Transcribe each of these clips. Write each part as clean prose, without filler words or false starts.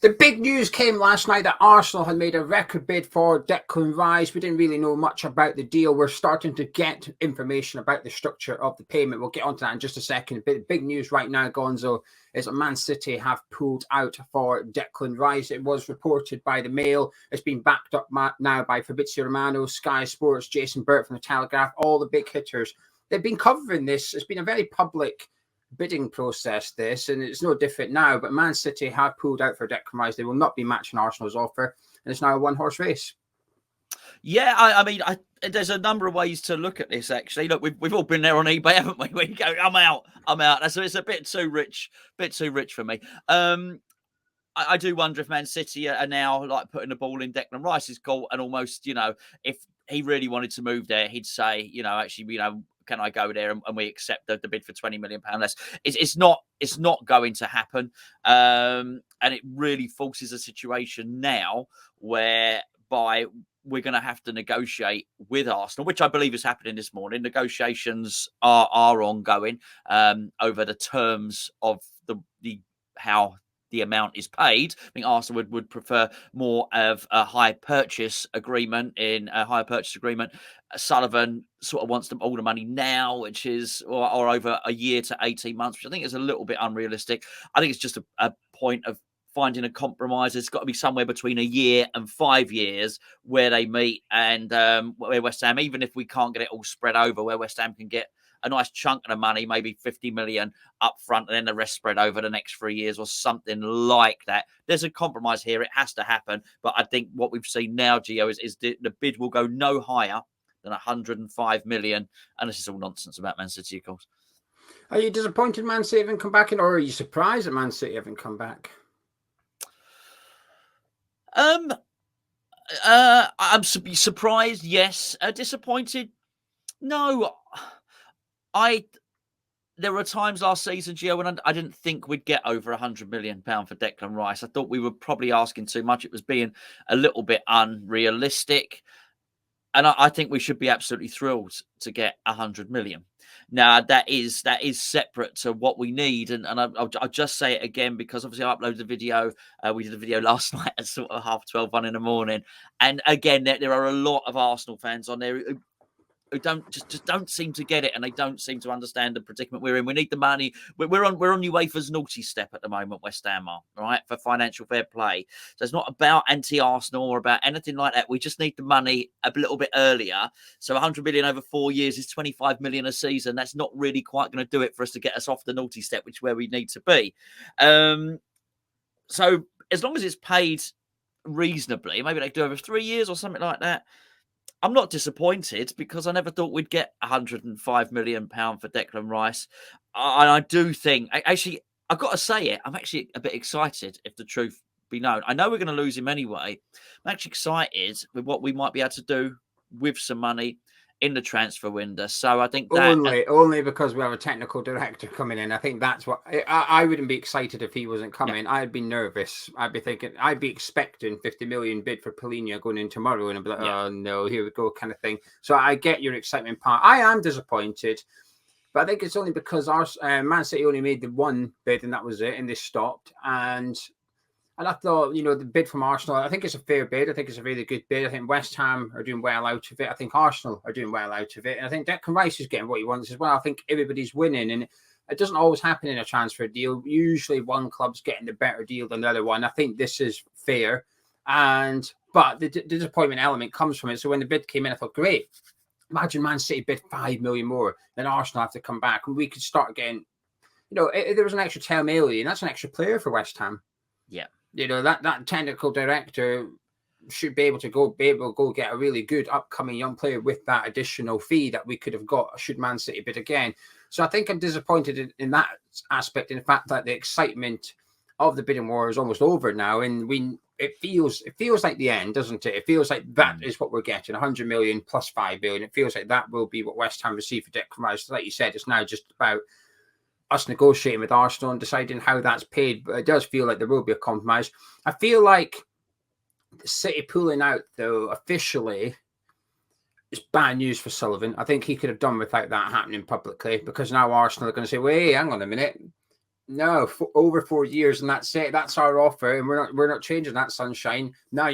The big news came last night that Arsenal had made a record bid for Declan Rice. We didn't really know much about the deal. We're starting to get information about the structure of the payment. We'll get onto that in just a second. But the big news right now, Gonzo, is that Man City have pulled out for Declan Rice. It was reported by the Mail. It's been backed up now by Fabrizio Romano, Sky Sports, Jason Burt from the Telegraph, all the big hitters. They've been covering this. It's been a very public bidding process, this, and it's no different now. But Man City have pulled out for Declan Rice. They will not be matching Arsenal's offer, and it's now a one-horse race. Yeah, I mean, there's a number of ways to look at this. Actually, look, we've all been there on eBay, haven't we? Where you go, I'm out. So it's a bit too rich for me. I do wonder if Man City are now like putting the ball in Declan Rice's court, and almost, if he really wanted to move there, he'd say, actually, can I go there and we accept the bid for £20 million less? It's not going to happen, and it really forces a situation now whereby we're going to have to negotiate with Arsenal, which I believe is happening this morning. Negotiations are ongoing over the terms of the how the amount is paid. I think Arsenal would prefer more of a higher purchase agreement. Sullivan sort of wants all the money now, which is or over a year to 18 months, which I think is a little bit unrealistic. I think it's just a point of finding a compromise. It's got to be somewhere between a year and 5 years where they meet, and where West Ham, even if we can't get it all spread over, where West Ham can get a nice chunk of the money, maybe 50 million up front, and then the rest spread over the next 3 years or something like that. There's a compromise here. It has to happen. But I think what we've seen now, Geo, is the bid will go no higher than 105 million. And this is all nonsense about Man City, of course. Are you disappointed Man City haven't come back in, or are you surprised that Man City haven't come back? I'm surprised, yes. Disappointed, no. There were times last season, Gio, when I didn't think we'd get over £100 million for Declan Rice. I thought we were probably asking too much. It was being a little bit unrealistic. And I think we should be absolutely thrilled to get 100 million. Now, that is separate to what we need. And I'll just say it again, because obviously I uploaded the video. We did a video last night at sort of 12:30, 1 a.m. And again, there are a lot of Arsenal fans on there who don't seem to get it, and they don't seem to understand the predicament we're in. We need the money. We're on UEFA's naughty step at the moment, West Ham are, right, for financial fair play. So it's not about anti-Arsenal or about anything like that. We just need the money a little bit earlier. So 100 million over 4 years is 25 million a season. That's not really quite going to do it for us to get us off the naughty step, which is where we need to be. So as long as it's paid reasonably, maybe they do over 3 years or something like that, I'm not disappointed, because I never thought we'd get £105 million for Declan Rice. And I do think, actually, I've got to say it, I'm actually a bit excited, if the truth be known. I know we're going to lose him anyway. I'm actually excited with what we might be able to do with some money in the transfer window. So I think that only because we have a technical director coming in. I think that's what I wouldn't be excited if he wasn't coming. Yeah. I'd be nervous. I'd be expecting 50 million bid for Paulinho going in tomorrow, and I'd be like, oh no, here we go, kind of thing. So I get your excitement part. I am disappointed, but I think it's only because our Man City only made the one bid, and that was it, and they stopped. And I thought, the bid from Arsenal, I think it's a fair bid. I think it's a really good bid. I think West Ham are doing well out of it. I think Arsenal are doing well out of it. And I think Declan Rice is getting what he wants as well. I think everybody's winning. And it doesn't always happen in a transfer deal. Usually one club's getting the better deal than the other one. I think this is fair. But the disappointment element comes from it. So when the bid came in, I thought, great. Imagine Man City bid 5 million more, then Arsenal have to come back. And we could start getting, if there was an extra 10 million, that's an extra player for West Ham. Yeah. That technical director should be able to go get a really good upcoming young player with that additional fee that we could have got should Man City bid again. So I think I'm disappointed in that aspect, in the fact that the excitement of the bidding war is almost over now, and it feels like the end, doesn't it? It feels like that is what we're getting, 100 million plus 5 billion. It feels like that will be what West Ham receive for Declan Rice. Like you said, it's now just about us negotiating with Arsenal and deciding how that's paid, but it does feel like there will be a compromise. I feel like the City pulling out, though, officially is bad news for Sullivan. I think he could have done without that happening publicly, because now Arsenal are going to say, wait, hang on a minute. No, over 4 years, and that's it. That's our offer, and we're not changing that, sunshine. Now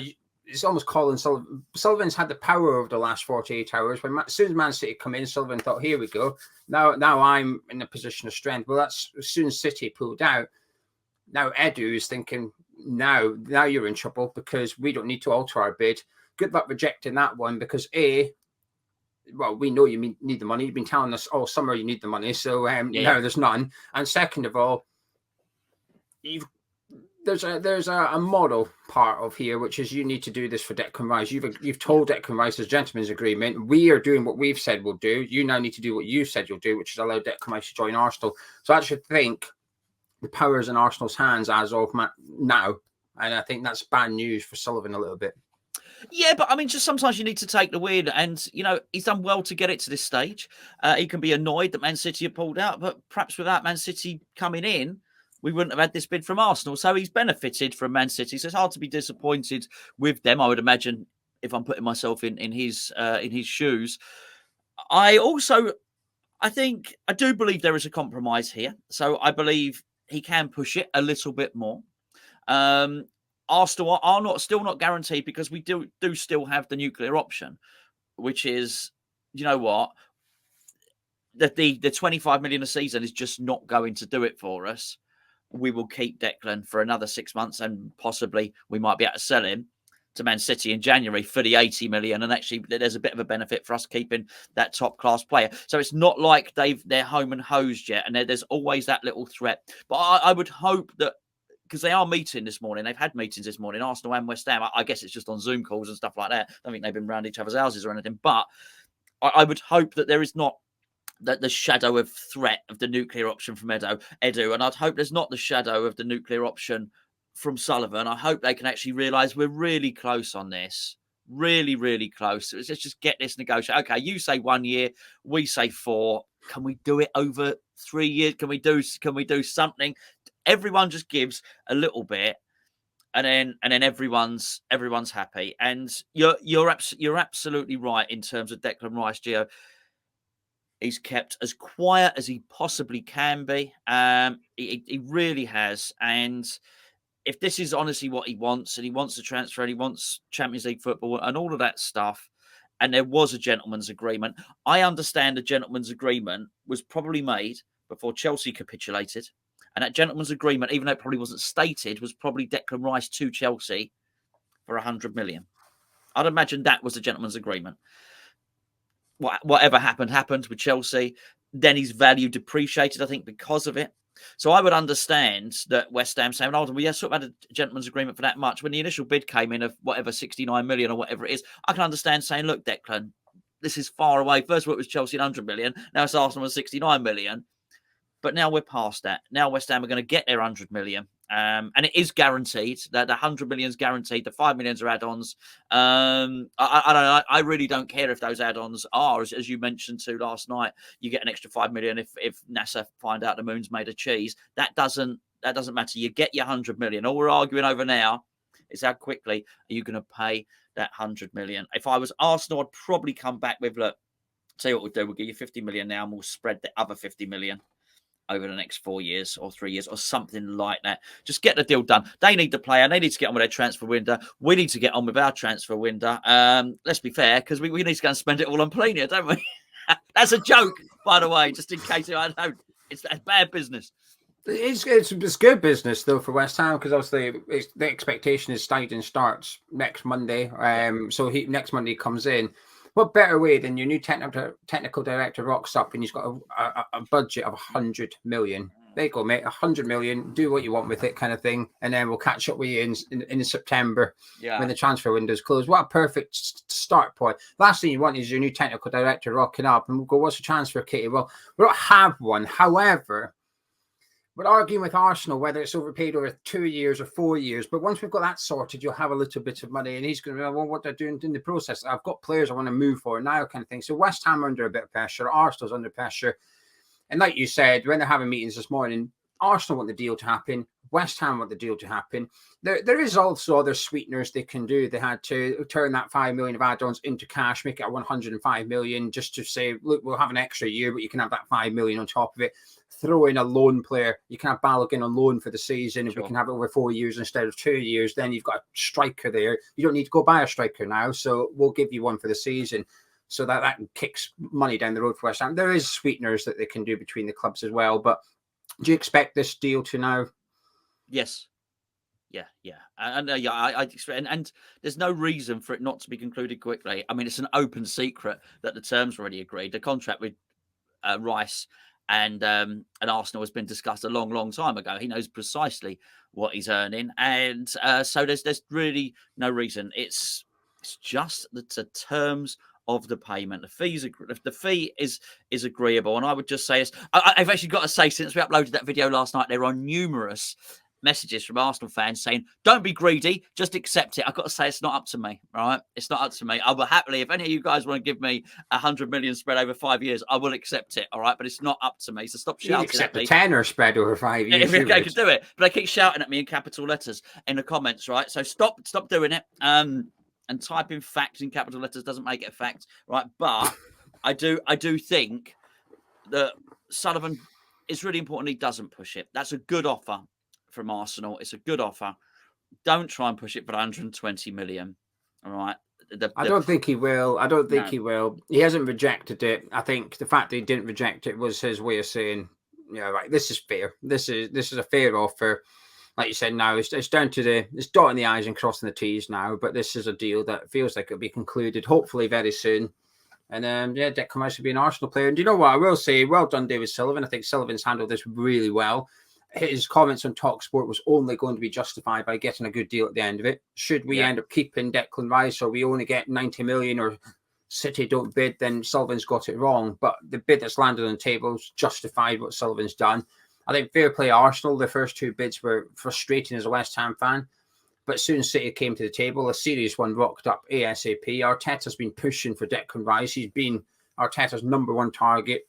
it's almost Colin Sullivan. Sullivan's had the power over the last 48 hours. When as soon as Man City come in, Sullivan thought, "Here we go. Now I'm in a position of strength." Well, that's as soon as City pulled out. Now Edu is thinking, now you're in trouble because we don't need to alter our bid. Good luck rejecting that one because well, we know you need the money. You've been telling us all summer you need the money, so now there's none. And second of all, there's a moral part of here, which is you need to do this for Declan Rice. You've told Declan Rice as gentleman's agreement. We are doing what we've said we'll do. You now need to do what you said you'll do, which is allow Declan Rice to join Arsenal. So I actually think the power is in Arsenal's hands as of now, and I think that's bad news for Sullivan a little bit. Yeah, but I mean, just sometimes you need to take the win, and he's done well to get it to this stage. He can be annoyed that Man City have pulled out, but perhaps without Man City coming in, we wouldn't have had this bid from Arsenal. So he's benefited from Man City. So it's hard to be disappointed with them. I would imagine if I'm putting myself in his shoes. I do believe there is a compromise here. So I believe he can push it a little bit more. Arsenal are still not guaranteed because we do still have the nuclear option, which is, you know what, the 25 million a season is just not going to do it for us. We will keep Declan for another 6 months, and possibly we might be able to sell him to Man City in January for the 80 million. And actually, there's a bit of a benefit for us keeping that top class player. So it's not like they're home and hosed yet, and there's always that little threat. But I would hope that, because they are meeting this morning. They've had meetings this morning, Arsenal and West Ham. I guess it's just on Zoom calls and stuff like that. I don't think they've been around each other's houses or anything. But I would hope that there is not the shadow of threat of the nuclear option from Edu. And I'd hope there's not the shadow of the nuclear option from Sullivan. I hope they can actually realise we're really close on this. Really, really close. So let's just get this negotiated. Okay, you say 1 year, we say 4. Can we do it over 3 years? Can we do something? Everyone just gives a little bit, and then everyone's happy. And you're absolutely right in terms of Declan Rice, Geo. He's kept as quiet as he possibly can be. He really has. And if this is honestly what he wants, and he wants to transfer, and he wants Champions League football and all of that stuff, and there was a gentleman's agreement, I understand the gentleman's agreement was probably made before Chelsea capitulated. And that gentleman's agreement, even though it probably wasn't stated, was probably Declan Rice to Chelsea for 100 million. I'd imagine that was the gentleman's agreement. Whatever happened with Chelsea. Then his value depreciated, I think, because of it. So I would understand that West Ham saying, "Oh, we sort of had a gentleman's agreement for that much." When the initial bid came in of whatever 69 million or whatever it is, I can understand saying, "Look, Declan, this is far away. First of all, it was Chelsea 100 million. Now it's Arsenal with 69 million." But now we're past that. Now West Ham are going to get their 100 million. And it is guaranteed. That the 100 million is guaranteed. The 5 million are add-ons. I don't know. I really don't care if those add-ons are, as you mentioned to last night, you get an extra 5 million if NASA find out the moon's made of cheese. That doesn't matter. You get your 100 million. All we're arguing over now is how quickly are you going to pay that 100 million. If I was Arsenal, I'd probably come back with, look, tell you what we'll do. We'll give you 50 million now, and we'll spread the other 50 million over the next 4 years or 3 years or something like that. Just get the deal done. They need the player. They need to get on with their transfer window. We need to get on with our transfer window. Let's be fair, because we need to go and spend it all on Plenia, don't we? That's a joke, by the way, just in case I don't. It's bad business. It's good business, though, for West Ham, because obviously the expectation is Steidon starts next Monday. So next Monday comes in. What better way than your new technical director rocks up and he's got a budget of 100 million? There you go, mate. 100 million. Do what you want with it, kind of thing. And then we'll catch up with you in September when the transfer window's closed. What a perfect start point. Last thing you want is your new technical director rocking up and we'll go, what's the transfer kitty? Well, we don't have one. However, we're arguing with Arsenal whether it's overpaid over 2 years or 4 years. But once we've got that sorted, you'll have a little bit of money. And he's going to be, well, what they're doing in the process. I've got players I want to move for now, kind of thing. So West Ham are under a bit of pressure. Arsenal's under pressure. And like you said, when they're having meetings this morning, Arsenal want the deal to happen. West Ham want the deal to happen. There is also other sweeteners they can do. They had to turn that 5 million of add-ons into cash, make it a 105 million, just to say, look, we'll have an extra year, but you can have that 5 million on top of it. Throw in a loan player. You can have Balogun on loan for the season. If we can have it over 4 years instead of 2 years, then you've got a striker there. You don't need to go buy a striker now, so we'll give you one for the season. So that kicks money down the road for West Ham. There is sweeteners that they can do between the clubs as well. But do you expect this deal to now? Yes. Yeah. And there's no reason for it not to be concluded quickly. I mean, it's an open secret that the terms were already agreed. The contract with Rice and Arsenal has been discussed a long time ago. He knows precisely what he's earning, and so there's really no reason. It's just the terms of the payment. The fee is agreeable, and I would just say this. I've actually got to say, since we uploaded that video last night, there are numerous messages from Arsenal fans saying, don't be greedy, just accept it. I've got to say, it's not up to me, right? It's not up to me. I will happily, if any of you guys want to give me 100 million spread over 5 years, I will accept it, all right? But it's not up to me, so stop shouting accept at me. The tenner spread over 5 years. If I could do it, but they keep shouting at me in capital letters in the comments, right? So stop doing it. And typing fact in capital letters doesn't make it a fact, right? But I do think that Sullivan, it's really important he doesn't push it. That's a good offer from Arsenal. It's a good offer. Don't try and push it for 120 million. All right. I don't think he will. He will. He hasn't rejected it. I think the fact that he didn't reject it was his way of saying, right, this is fair. This is a fair offer. Like you said, now it's down to it's dotting the I's and crossing the T's now. But this is a deal that feels like it'll be concluded hopefully very soon. And Declan Rice will be an Arsenal player. And do you know what I will say? Well done, David Sullivan. I think Sullivan's handled this really well. His comments on TalkSport was only going to be justified by getting a good deal at the end of it. Should we end up keeping Declan Rice, or we only get 90 million, or City don't bid, then Sullivan's got it wrong. But the bid that's landed on the table has justified what Sullivan's done. I think fair play Arsenal. The first two bids were frustrating as a West Ham fan. But as soon as City came to the table, a serious one rocked up ASAP. Arteta's been pushing for Declan Rice. He's been Arteta's number one target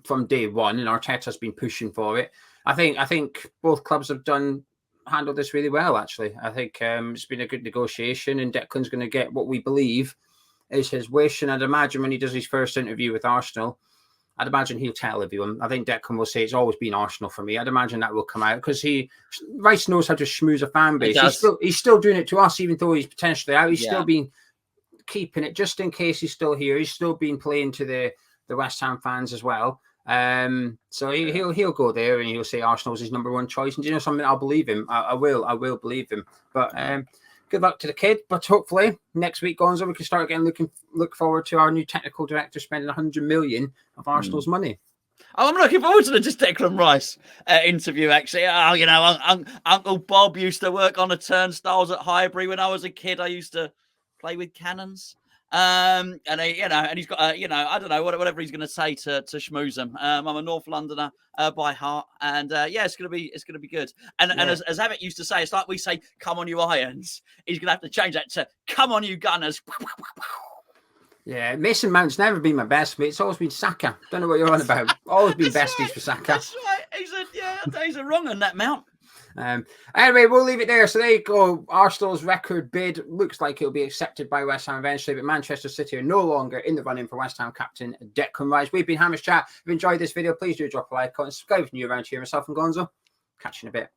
from day one, and Arteta's been pushing for it. I think both clubs have handled this really well, actually. I think it's been a good negotiation, and Declan's going to get what we believe is his wish. And I'd imagine when he does his first interview with Arsenal, I'd imagine he'll tell everyone. I think Declan will say it's always been Arsenal for me. I'd imagine that will come out because Rice knows how to schmooze a fan base. He's still doing it to us, even though he's potentially out. He's still been keeping it just in case he's still here. He's still been playing to the West Ham fans as well. So he'll go there and he'll say Arsenal's his number one choice. And do you know something? I'll believe him. I will believe him. But good luck to the kid. But hopefully next week, Gonzo, we can start again look forward to our new technical director spending 100 million of Arsenal's money. Oh, I'm looking forward to the Declan Rice interview, actually. Uncle Bob used to work on the turnstiles at Highbury when I was a kid. I used to play with cannons. And he's got I don't know, whatever he's going to say to schmooze him. I'm a North Londoner by heart, and it's going to be good. And as Abbott used to say, it's like we say, "Come on, you Irons." He's going to have to change that to "Come on, you Gunners." Yeah, Mason Mount's never been my best mate. It's always been Saka. Don't know what you're on about. Always been besties for Saka. That's right. He's a wrong on that Mount. Anyway, we'll leave it there. So there you go. Arsenal's record bid looks like it'll be accepted by West Ham eventually, but Manchester City are no longer in the running for West Ham captain Declan Rice. We've been Hammers Chat. If you enjoyed this video, please do drop a like, comment, subscribe if you're new around here. Myself and Gonzo. Catch you in a bit.